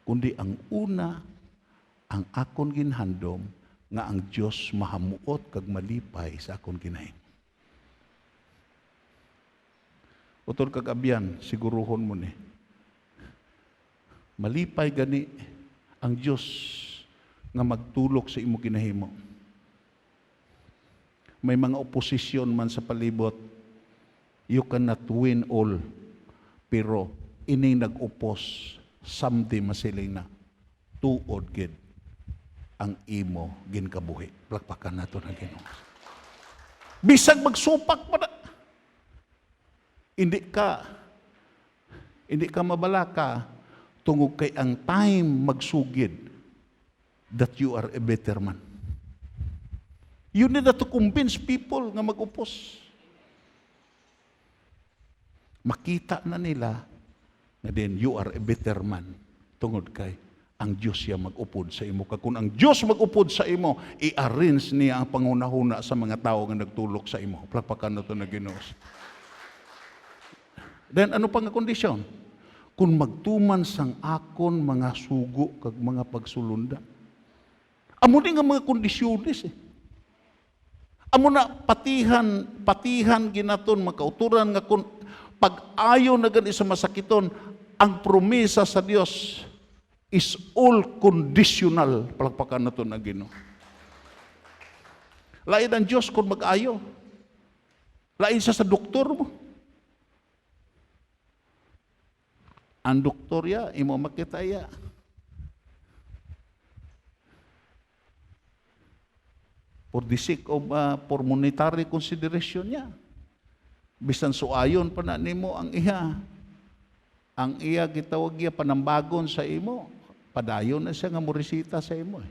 Kundi ang una, ang akon ginhandom, nga ang Diyos mahamuot kag malipay sa akon ginahimo. Utol kag abyan, siguruhon mo ni. Malipay gani ang Diyos nga magtulok sa imo ginahimo. May mga oposisyon man sa palibot, you cannot win all. Pero ining nag-upos, someday masiling na, tuod gid ang imo ginkabuhi. Plakpakan nato na Ginoo. Bisag magsupak pa na. Hindi ka mabalaka tungod kay ang time magsugid that you are a better man. You need to convince people nga mag-upos. Makita na nila na din you are a better man tungod kay ang Diyos siya mag-upod sa imo. Kung ang Diyos mag-upod sa imo, i-arrange niya ang pangunahuna sa mga tao nga nagtulok sa imo. Plakpakan na ito na Ginoo. Then ano pang kondisyon? Kung magtuman sang akon mga sugo kag mga pagsulunda. Amo din nga mga kondisyones eh. Amo na patihan ginaton makauturan nga kung pag-ayo na gani sa masakiton, ang promesa sa Dios is all conditional. Palakpakan na ito na Ginoo. Lain ang Diyos kung mag-ayo. Lain siya sa doktor mo. Ang doktor ya, imo makita ya. For the sake of for monetary consideration niya. Bisan suayon pa na nimo ang iya. Ang iya gitawag iya panambagon sa imo. Padayon na siya nga moresita sa imo.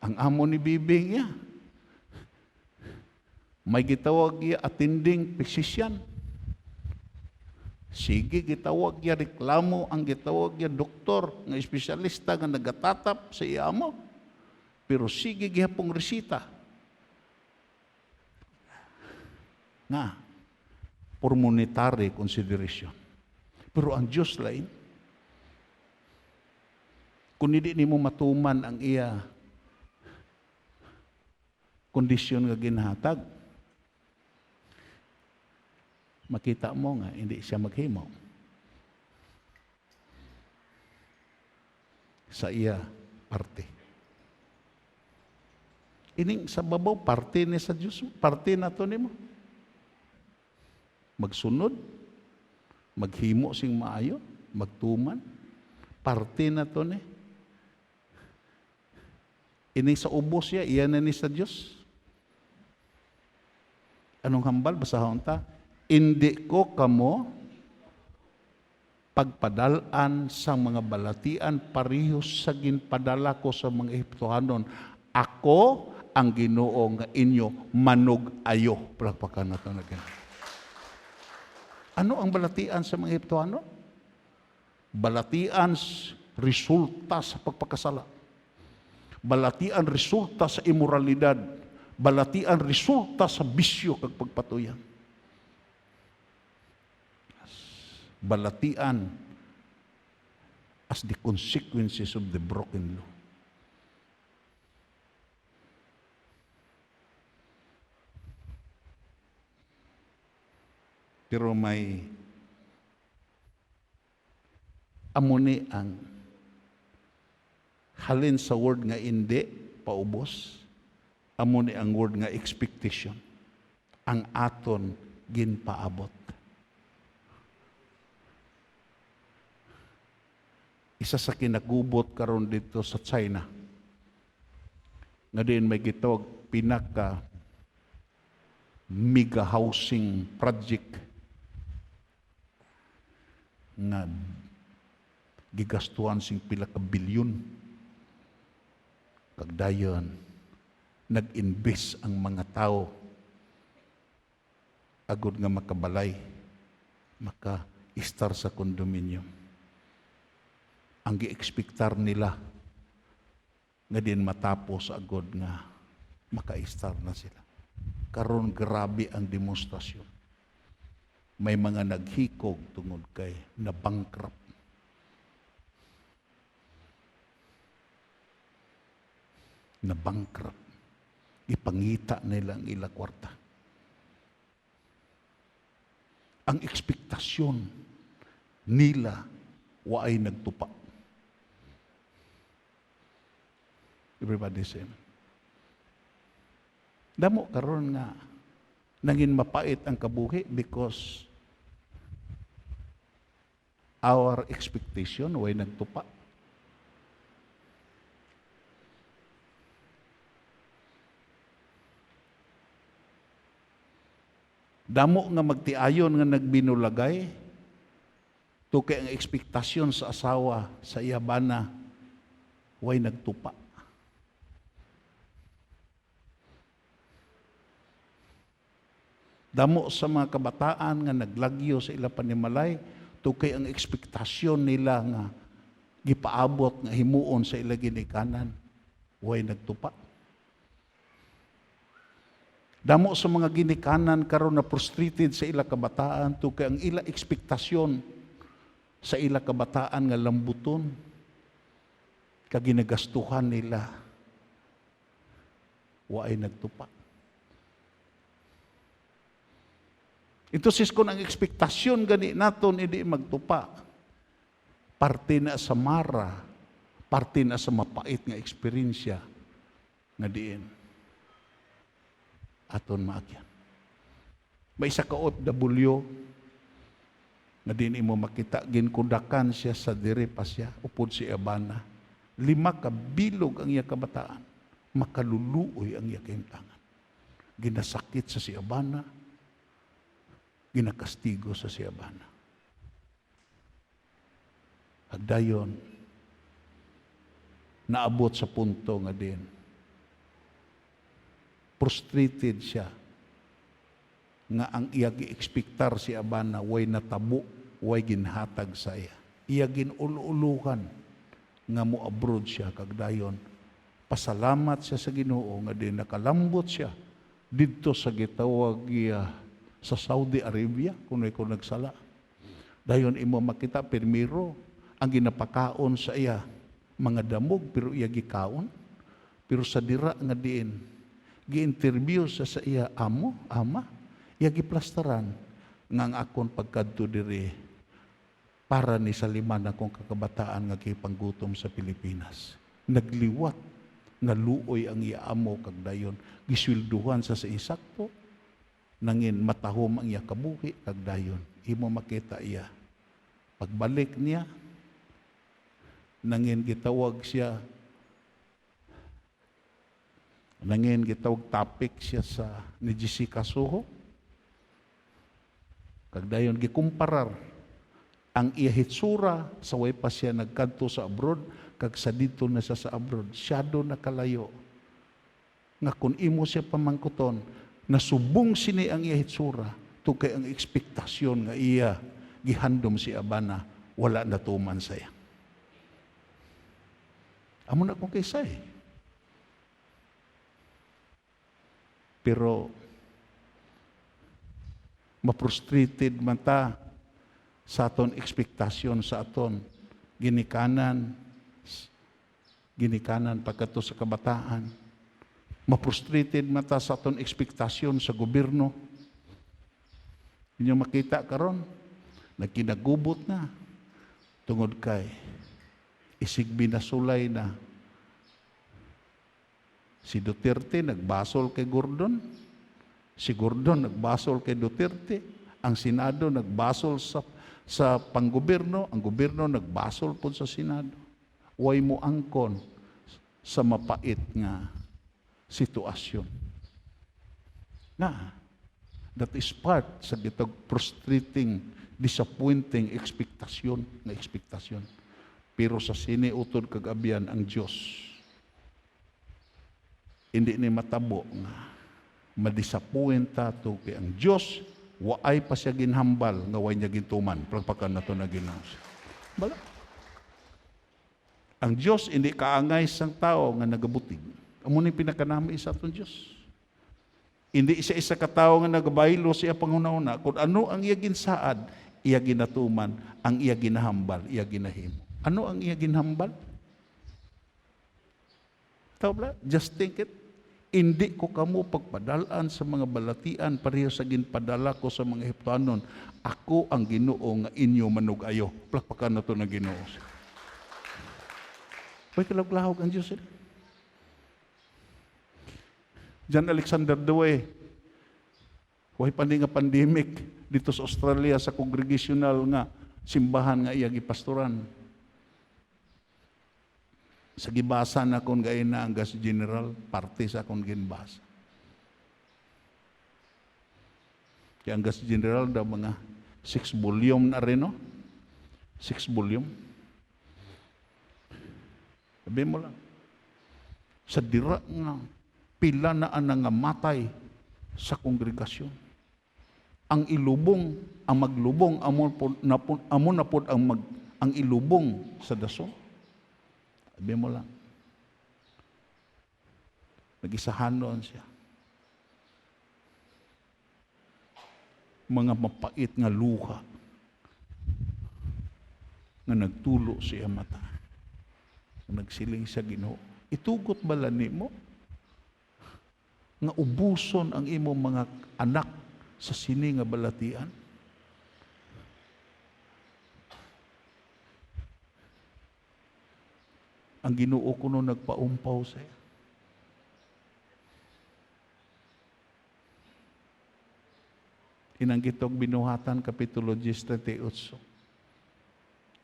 Ang amo ni bibing iya. May gitawag iya attending physician. Sige, gitawag ya reklamo, ang gitawag ya doktor, nga espesyalista nga nagatatap sa iya mo. Pero sige, gihapong resita. Nga, for monetary consideration. Pero ang Diyos lain, kung hindi ni mo matuman ang iya kondisyon nga ginhatag, makita mo nga, hindi siya maghimo. Sa iya parte. Ining sa babaw, parte ni sa Diyos, parte na to nimo. Magsunod, maghimo sing maayo, magtuman, parte na to ni. Ini sa ubos siya, iyan na ni sa Diyos. Anong hambal? Basahon ta, hindi ko kamo pagpadalaan sa mga balatian parehos sa ginpadala ko sa mga Ehiptohanon. Ako ang Ginoo nga inyo manug-ayo. Palakpakan nato na ganun. Ano ang balatian sa mga Ehiptohanon? Balatian resulta sa pagpakasala. Balatian resulta sa imoralidad. Balatian resulta sa bisyo kag pagpatuyan. Balatian as the consequences of the broken law. Pero may amuni ang halin sa word nga hindi, paubos. Amuni ang word nga expectation. Ang aton ginpaabot. Isa sa kinagubot karon dito sa China. Nga din may gitawag pinaka mega housing project nga gigastuhan sing pila ka bilyon. Kagdayon, nag-invest ang mga tao agud nga makabalay, maka-istar sa kondominium. Ang gi-expectar nila nga din matapos agud nga maka-istar na sila. Karon grabe ang demonstrasyon. May mga naghikog tungod kay na bankrupt. Na bankrupt. Ipangita nila ang ila kwarta. Ang ekspektasyon nila waay nagtupa. Everybody say, damo karon nga nangin mapait ang kabuhi because our expectation way nagtupa. Damo nga magtiayon nga nagbinulagay to kay ang ekspektasyon sa asawa sa iyabana way nagtupa. Damo sa mga kabataan nga naglagyo sa ila panimalay to kay ang ekspektasyon nila nga gipaabot nga himuon sa ila ginikanan way nagtupa. Damo sa mga ginikanan karon na frustrated sa ila kabataan to kay ang ila ekspektasyon sa ila kabataan nga lambuton kag ginagastuhan nila waay nagtupa. Ito sis kung ang ekspektasyon gani naton hindi magtupa, parte na sa mara, parte na sa mapait nga eksperyensya nga diin aton maagyan. May isa ka OFW na din imo makita ginkudakan siya sa dire pa siya upod si Abana. 5 ka bilog ang iya kabataan, makaluluoy ang iya kahimtangan. Ginasakit sa si Abana, ginakastigo sa si Abana. Agdayon, naabot sa punto nga din, frustrated siya nga ang iya gi-ekspektar si Abana way natabo, way ginhatag sa iya. Iya ginululukan nga mo abroad siya kagdayon. Pasalamat siya sa Ginoo nga din nakalambot siya didto sa gitawag iya sa Saudi Arabia kung nagsala. Dayon imo makita pirmiro ang ginapakaon sa iya mga damog pero iya gikaon. Pero sa dira nga diin gi-interview sa iya ama, iya giplastaran nga ang akon pagkadto diri para ni saliman akong kakabataan nga kipanggutom sa Pilipinas. Nagliwat nga luoy ang iya amo kag dayon giswelduhan sa isakto nangin matahom ang iya kabuhi kag dayon imo makita iya Pagbalik niya, nangin gitawag topic siya sa ni Jessica Soho. Kag dayon gikumparar ang iya hitsura sa way pa siya nagkadto sa abroad kag sa dito na siya sa abroad, syado nakalayo. Nga kung imo siya pamangkuton, nasubong sini ang iya hitsura, kay ang ekspektasyon nga iya gihandom si Abana, wala natuman saya. Amo na kung kaysay. Pero ma-frustrated man ta sa aton ekspektasyon sa aton ginikanan pagkato sa kabataan. Ma-frustrated man ta sa aton ekspektasyon sa gobyerno. Inyo makita karon, nagkinagubot na tungod kay isig binasulay na si Duterte nagbasol kay Gordon, si Gordon nagbasol kay Duterte, ang Senado nagbasol sa panggobyerno, ang gobyerno nagbasol po sa Senado. Way mo angkon sa mapait nga sitwasyon. That is part sa gitag frustrating, disappointing ekspektasyon. Pero sa siniutod kag abyan ang Dios, hindi ni matabo nga madisappoint tato kay ang Dios waay pa siya ginhambal nga way niya gintuman. Pagpakan nato na Ginoo. Bala. Ang Dios hindi kaangay sang tao nga nagabutig. Amo ni pinakanami sa aton Dios. Hindi isa katao nga nagabaylo siya panghuna-una. Kung ano ang iya ginsaad, iya ginatuman, ang iya ginahambal, iya ginahimo. Ano ang iya ginhambal? Tawla, just think it. Hindi ko kamo pagpadalaan sa mga balatian pareho sa ginpadala ko sa mga Ehiptoanon. Ako ang Ginoo nga inyo manugayo. Plakpakan na to na Ginoo. Way kalawlahog ang Diyos. John Alexander Dewey, way pa nga pandemic dito sa Australia sa congregational nga simbahan nga iya gipastoran. Sa gibasa na kon gayon na ang gas general, parte sa akong ginbasa. Kaya ang gas general daw mga 6 volume na rin, no? 6 volume. Sabi mo lang, sa dira nga, pila na ang matay sa kongregasyon. Ang ilubong, ang maglubong, amo na pod ang ilubong sa dason. Sabi mo lang, nag-isahanon siya. Mga mapait nga luha nga nagtulo siya mata. Nagsiling sa Ginoo. Itugot bala nimo nga ubuson ang imong mga anak sa sini nga balatian? Ang Ginoo kuno nagpaumpaw sa iya. Inanggitog binuhatan Kapitulo 10:38.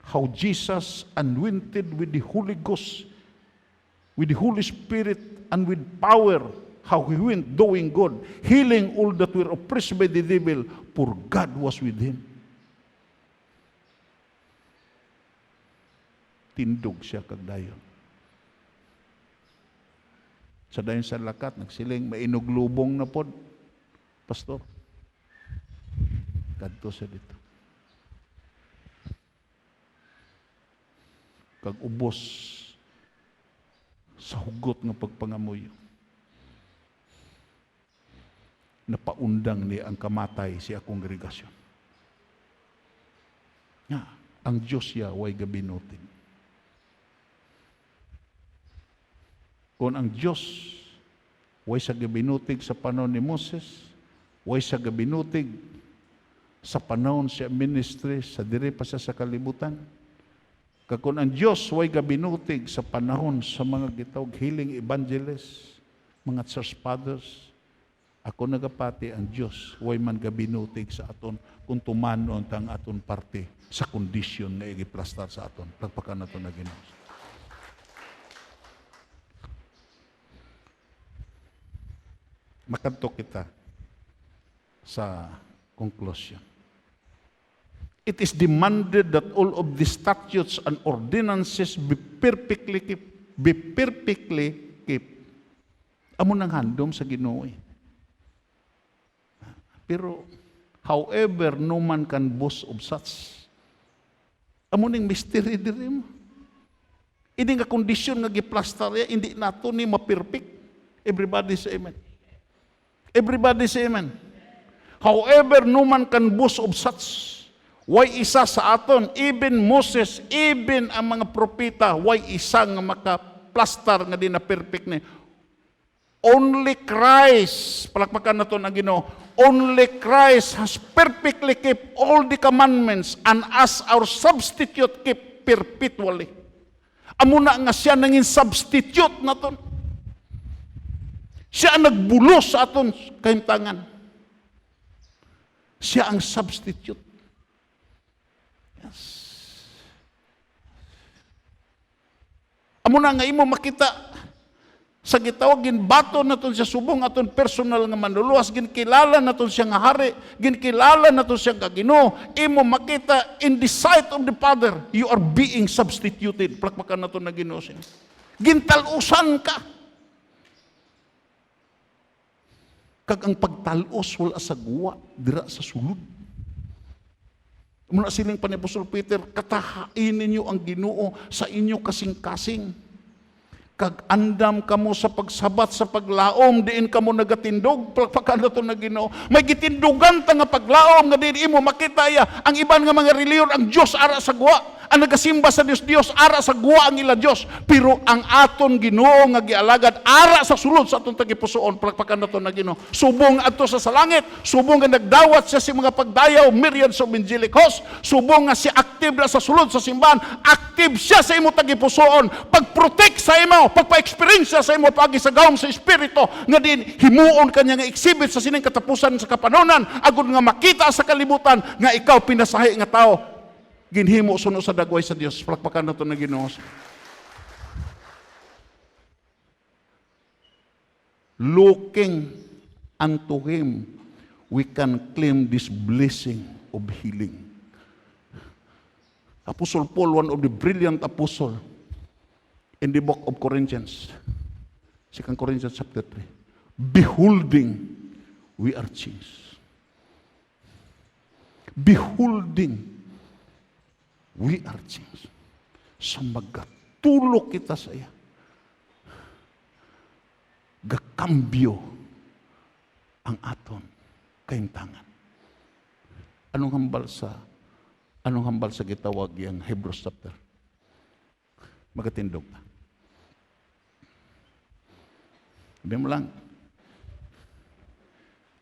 How Jesus anointed with the Holy Ghost, with the Holy Spirit, and with power, how he went doing good, healing all that were oppressed by the devil, for God was with him. Tindog siya kagdayon. Sa dayon sa lakat, nagsiling, mainuglubong na pod, pastor. Kadto sa dito. Kag ubos sa hugot ng pagpangamuyo. Napaundang ni ang kamatay siya kongregasyon. Ang Diyos siya way gabinutin. Kung ang Diyos way sa gabinutig sa panahon ni Moses, way sa gabinutig sa panahon siya ministry, sa dire pa siya sa kalibutan, kung ang Diyos way gabinutig sa panahon sa mga gitawag healing evangelists, mga church fathers, Ako nagapati ang Dios way man gabinutig sa aton kung tumanon tang aton parte sa kondisyon nga igiplastar sa aton. Pagpakan naton na Ginoo. Makadto kita sa conclusion. It is demanded that all of the statutes and ordinances be perfectly kept. Amo nang handom sa Ginoo. Pero, however, no man can boast of such. Amo ning mystery diri mo. Ini nga kondisyon nga giplastar ya, hindi nato ni ma-perfect. Everybody say amen. Everybody say amen. However, no man can boast of such. Way isa sa aton, even Moses, even ang mga propeta, way isa nga makaplastar nga di na perfect ni. Only Christ, palakpakan na to na Ginoo, only Christ has perfectly kept all the commandments and as our substitute keep perpetually. Amo na nga siya nangin substitute na to. Siya ang nagbulos sa aton kahimtangan. Siya ang substitute. Yes. Amo na nga imo makita sa gitawag ginbato naton siya subong aton personal nga manluluwas, ginkilala naton siya nga hari, ginkilala naton siya nga Ginoo. Imo makita in the sight of the Father, you are being substituted. Plakpakan naton na Ginoo siya. Gintalusan ka. Kag ang pagtalos wala sa guwa dira sa sulod. Muna siling pa ni Apostol Peter, katahain ninyo ang Ginoo sa inyo kasing-kasing. Kag andam kamo sa pagsabat sa paglaom, diin kamo nagatindog, palakpakan na ito na Ginoo. May gitindugan ta nga paglaom, nga diin mo makita ya, ang iban nga mga reliyon, ang Diyos ara sa guwa. Ang nagasimba sa Diyos, ara sa guwa ang ila Diyos. Pero ang aton Ginoo nga gialagad, ara sa sulod sa aton tagipusoon, palakpakan na ito na Ginoo. Subong ato sa salangit, subong nga nagdawat siya si mga pagdayaw, myriads of angelic hosts, subong nga siya active na sa sulod sa simbahan, active siya sa imo tagipusoon, pag-protect sa imo, pagpa-experience sa imo, pag-isagawang sa Espiritu, nga din himuon kanya nga exhibit sa sining katapusan sa kapanonan, agud nga makita sa kalibutan, nga ikaw pinasahi nga tao, ginhimo suno sa dagway sa Dios. Palakpakan nato na Ginoo. Looking unto Him, we can claim this blessing of healing. Apostle Paul, one of the brilliant apostle in the book of Corinthians, 2 Corinthians chapter 3, beholding, we are changed. Beholding, we are changed. Sa magatulog kita sa iya, gakambyo ang aton kahimtangan. Anong hambal sa gitawag yang Hebrews chapter? Magatindog na. Sabi mo lang,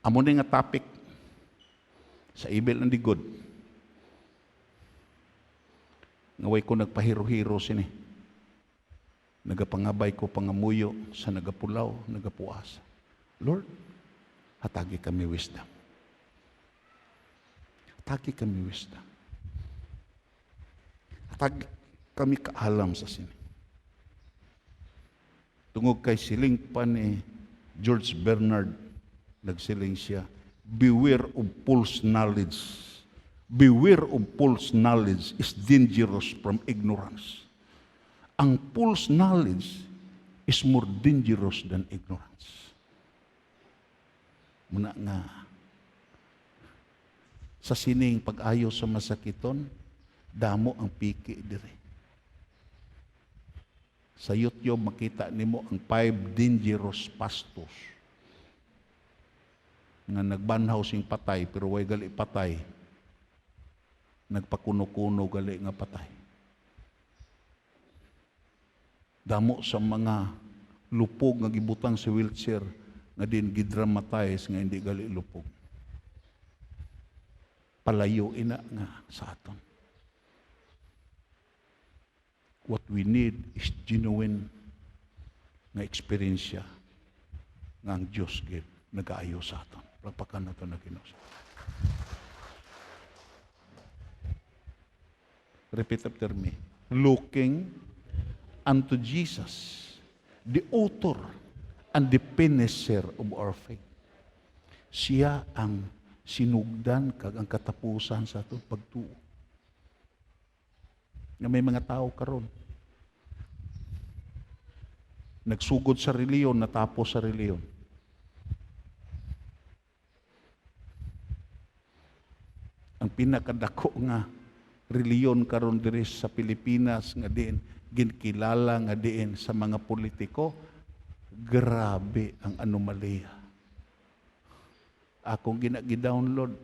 amo na nga topic sa evil and the good. Ngaway ko nagpahiro-hiro sini. Nagapangabay ko pangamuyo sa nagapulaw, nagapuas. Lord, hatagi kami wisdom. Hatagi kami wisdom. Hatagi kami kaalam sa sini. Tungod kay siling pa ni George Bernard, nagsiling siya, beware of false knowledge. Beware of false knowledge is dangerous from ignorance. Ang false knowledge is more dangerous than ignorance. Muna nga, sa sining pag-ayo sa masakiton, damo ang piki dire. Sa YouTube, makita nimo ang 5 dangerous pastors nga nagbanhaw sing patay, pero way gali patay. Nagpakuno-kuno gali nga patay. Damo sa mga lupog nga gibutang sa wheelchair nga din gidramatize nga hindi gali lupog. Palayo ina nga sa aton. What we need is genuine nga experience nga ang Diyos give. nagaayo sa aton. Pagpakan nato na Ginoo. Repeat after me. Looking unto Jesus, the author and the finisher of our faith. Siya ang sinugdan kag ang katapusan sa atong pagtuo. Nga may mga tao karon nagsugod sa reliyon, natapos sa reliyon. Ang pinakadako nga reliyon karon diri sa Pilipinas nga diin ginkilala nga diin sa mga politiko, grabe ang anomalya. Akong gina-download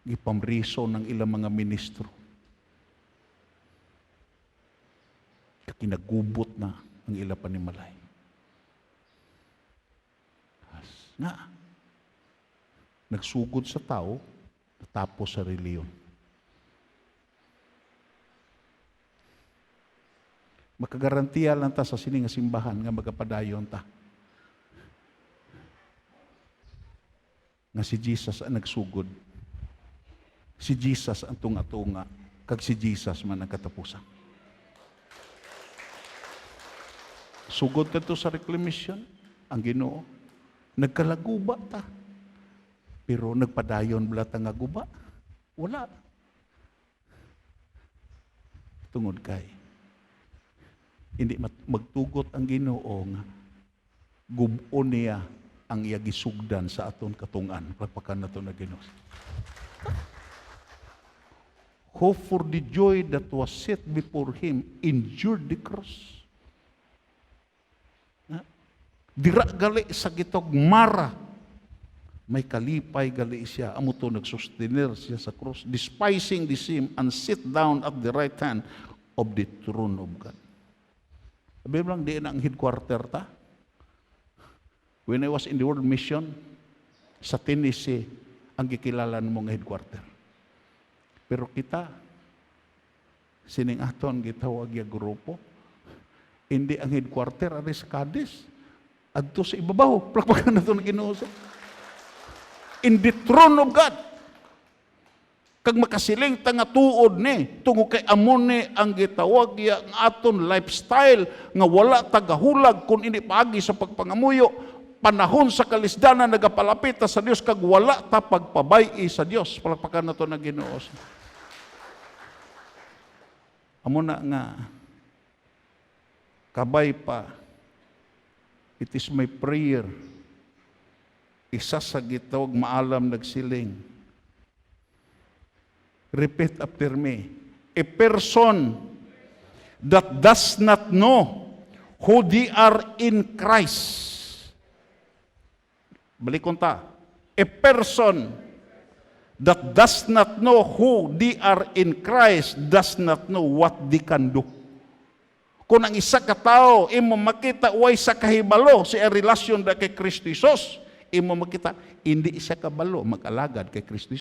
gipamriso ng ilang mga ministro. Kinagubot na ang ila panimalay. Nga, nagsugod sa tao, tapos sa reliyon. Makagarantiya lang ta sa sining simbahan nga magapadayon ta. Nga si Jesus ang nagsugod. Si Jesus ang tunga-tunga, kag si Jesus man ang katapusan. Sugod ka to sa reclamation, ang Ginoo, nagkalaguba ta. Pero nagpadayon bala ta nga guba. Wala. Tungod kay, hindi magtugot ang Ginoo nga gubon niya ang iya gisugdan sa aton katungan. Pagpakan nato na Ginoo. Who for the joy that was set before him endured the cross. Dira gali sa gitog mara, may kalipay gali siya, amo to nagsustenir siya sa cross, despising the shame and sit down at the right hand of the throne of God. Sabi lang, di na ang headquarter ta. When I was in the world mission, sa Tennessee, ang gikilalan mong headquarter. Pero kita, sining aton gitawag ya grupo, hindi ang headquarter, ari sa Cadiz. Adto sa ibabaw, plakpakan na ito na Ginoo. In the throne of God. Kag makasiling tanga tuod ni, tungo kay amon ni ang gitawag ya ng aton lifestyle nga wala tagahulag kung hindi paagi sa pagpangamuyo, panahon sa kalisdanan nagapalapit sa Dios kag wala ta pagpabay sa Dios. Plakpakan na ito na Ginoo. Amon na nga kabay pa. It is my prayer. Isa sa gitawag maalam nagsiling. Repeat after me. A person that does not know who they are in Christ. Balikon ta. A person that does not know who they are in Christ does not know what they can do. Kung ang isa ka tao, imo makita way sa kahibalo sa relasyon da kay Kristo Jesus, imo makita, hindi siya kabalo mag-alagad kay Kristo Jesus.